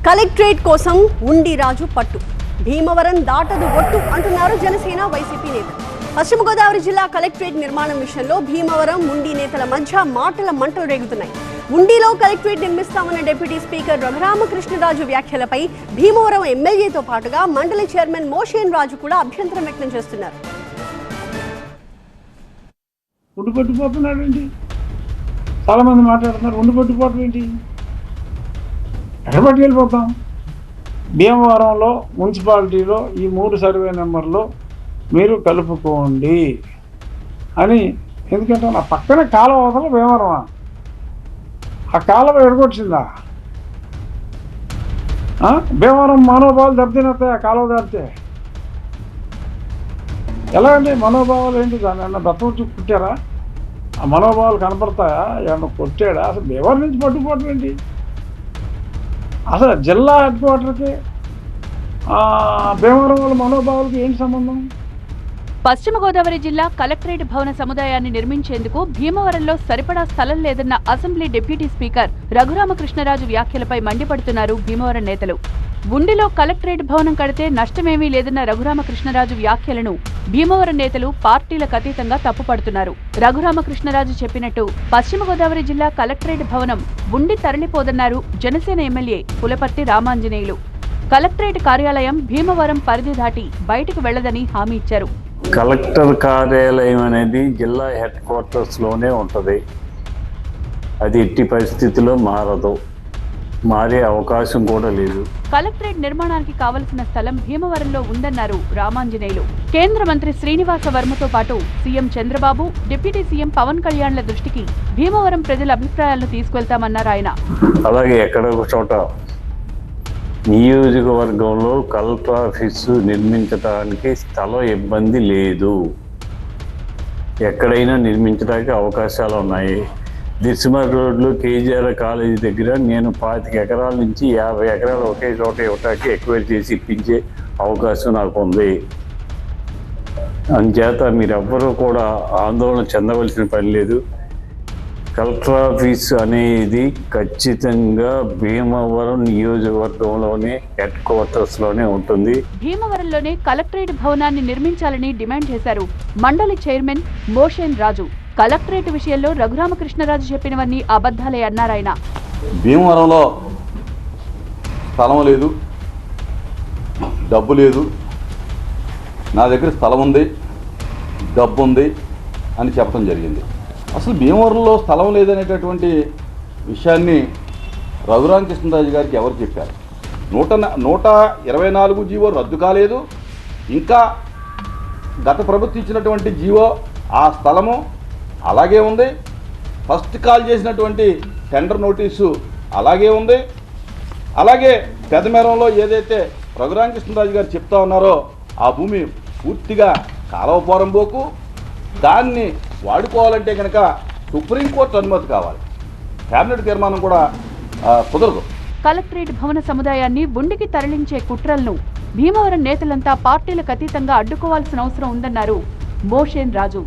Collectorate కోసం ఉండి రాజు పట్టు భీమవరం దాటదు ఒట్టు అంటున్నారు జనసేన వైసీపీ నేతలు. పశ్చిమ గోదావరి జిల్లా కలెక్టరేట్ నిర్మాణం విషయంలో భీమవరం ఉండి నేతల మధ్య మాటల మంటలు రేగుతున్నాయి. ఉండిలో కలెక్టరేట్ నిర్మిస్తామన్న డిప్యూటీ స్పీకర్ రఘురామకృష్ణరాజు వ్యాఖ్యలపై భీమవరం ఎమ్మెల్యేతో పాటుగా మండలి చైర్మన్ మోషేన్ రాజు కూడా అభ్యంతరం వ్యక్తం చేస్తున్నారు. చాలా మంది మాట్లాడుతున్నారు, ఉండిపట్టుకోవటం ఏంటి? ఎక్కడ పట్టుకెళ్ళిపోతాం? భీమవరంలో మున్సిపాలిటీలో ఈ 3 సర్వే నెంబర్లో మీరు కలుపుకోండి అని. ఎందుకంటే నా పక్కన కాలువ అవతల భీమవరమా? ఆ కాలువ ఎడగొచ్చిందా? భీమవరం మనోభావాలు దెబ్బతినేస్తాయి ఆ కాలువ దాటితే. ఎలా అండి మనోభావాలు ఏంటి? దాన్ని ఏమన్నా బతం చూసి కుట్టారా? ఆ మనోభావాలు కనపడతాయా? ఏమన్నా కొట్టాడా? అసలు భీమవరం నుంచి పట్టుకుపోవటం ఏంటి? అసలు జిల్లా హెడ్ క్వార్టర్కి భీమవరం వాళ్ళ మనోభావాలకి ఏంటి సంబంధం? పశ్చిమ గోదావరి జిల్లా కలెక్టరేట్ భవన సముదాయాన్ని నిర్మించేందుకు భీమవరంలో సరిపడా స్థలం లేదన్న అసెంబ్లీ డిప్యూటీ స్పీకర్ రఘురామకృష్ణరాజు వ్యాఖ్యలపై మండిపడుతున్నారు భీమవరం నేతలు. ఉండిలో కలెక్టరేట్ భవనం కడితే నష్టమేమీ లేదన్న రఘురామకృష్ణరాజు వ్యాఖ్యలను భీమవరం నేతలు పార్టీలకు అతీతంగా తప్పుపడుతున్నారు. రఘురామకృష్ణరాజు చెప్పినట్టు పశ్చిమ గోదావరి జిల్లా కలెక్టరేట్ భవనం ఉండి తరలిపోదన్నారు జనసేన ఎమ్మెల్యే పులపర్తి రామాంజనేయులు. కలెక్టరేట్ కార్యాలయం భీమవరం పరిధి దాటి బయటకు వెళ్లదని హామీ ఇచ్చారు. కలెక్టర్ కార్యాలయం అనేది జిల్లా హెడ్ క్వార్టర్స్లోనే ఉంటుంది. అది ఎట్టి పరిస్థితిలో మారదు, మారే అవకాశం కూడా లేదు. కలెక్టరేట్ నిర్మాణానికి కావలసిన స్థలం భీమవరంలో ఉందన్నారు రామాంజనేయులు. కేంద్ర మంత్రి శ్రీనివాస వర్మతో పాటు CM Chandrababu, deputy CM Pawan కళ్యాణ్ల దృష్టికి భీమవరం ప్రజల అభిప్రాయాలను తీసుకెళ్తామన్నారు ఆయన. అలాగే ఎక్కడో ఒక చోట నియోజకవర్గంలో కలెక్టర్ ఆఫీసు నిర్మించడానికి స్థలం ఇబ్బంది లేదు, ఎక్కడైనా నిర్మించడానికి అవకాశాలు ఉన్నాయి. దిశమర్ రోడ్లో కేజీఆర్ కాలేజీ దగ్గర నేను 25 ఎకరాల నుంచి 50 ఎకరాలు ఒకే చోట ఇవ్వటానికి ఎక్వైర్ చేసి ఇప్పించే అవకాశం నాకు ఉంది. అందుచేత మీరెవ్వరూ కూడా ఆందోళన చెందవలసిన పని లేదు. కలెక్టర్ ఆఫీస్ అనేది ఖచ్చితంగా భీమవరం నియోజకవర్గంలోనే హెడ్ క్వార్టర్స్లోనే ఉంటుంది. భీమవరంలోనే కలెక్టరేట్ భవనాన్ని నిర్మించాలని డిమాండ్ చేశారు మండలి చైర్మన్ మోషేన్ రాజు. కలెక్టరేట్ విషయంలో రఘురామకృష్ణరాజు చెప్పినవన్నీ అబద్ధాలే అన్నారాయన. భీమవరంలో స్థలం లేదు, డబ్బు లేదు, నా దగ్గర స్థలం ఉంది, డబ్బు ఉంది అని చెప్పడం జరిగింది. అసలు భీమవరంలో స్థలం లేదనేటటువంటి విషయాన్ని రఘురామకృష్ణరాజు గారికి ఎవరు చెప్పారు? 124 జీవో రద్దు కాలేదు. ఇంకా గత ప్రభుత్వం ఇచ్చినటువంటి జీవో ఆ స్థలము అలాగే ఉంది. ఫస్ట్ కాల్ చేసినటువంటి టెండర్ నోటీసు అలాగే ఉంది. అలాగే పెదమేరంలో ఏదైతే రఘురామకృష్ణరాజు గారు చెప్తా ఉన్నారో ఆ భూమి పూర్తిగా కాలువ పోరంబోకు, దాన్ని వాడుకోవాలంటే కనుక సుప్రీంకోర్టు అనుమతి కావాలి. కేబినెట్ తీర్మానం కూడా కుదరదు. కలెక్టరేట్ భవన సముదాయాన్ని ఉండికి తరలించే కుట్రలను భీమవరం నేతలంతా పార్టీలకు అతీతంగా అడ్డుకోవాల్సిన అవసరం ఉందన్నారు మోషేన్ రాజు.